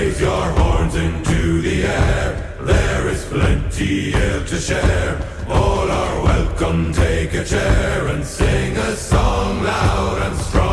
Raise your horns into the air, there is plenty here to share. All are welcome, take a chair and sing a song loud and strong.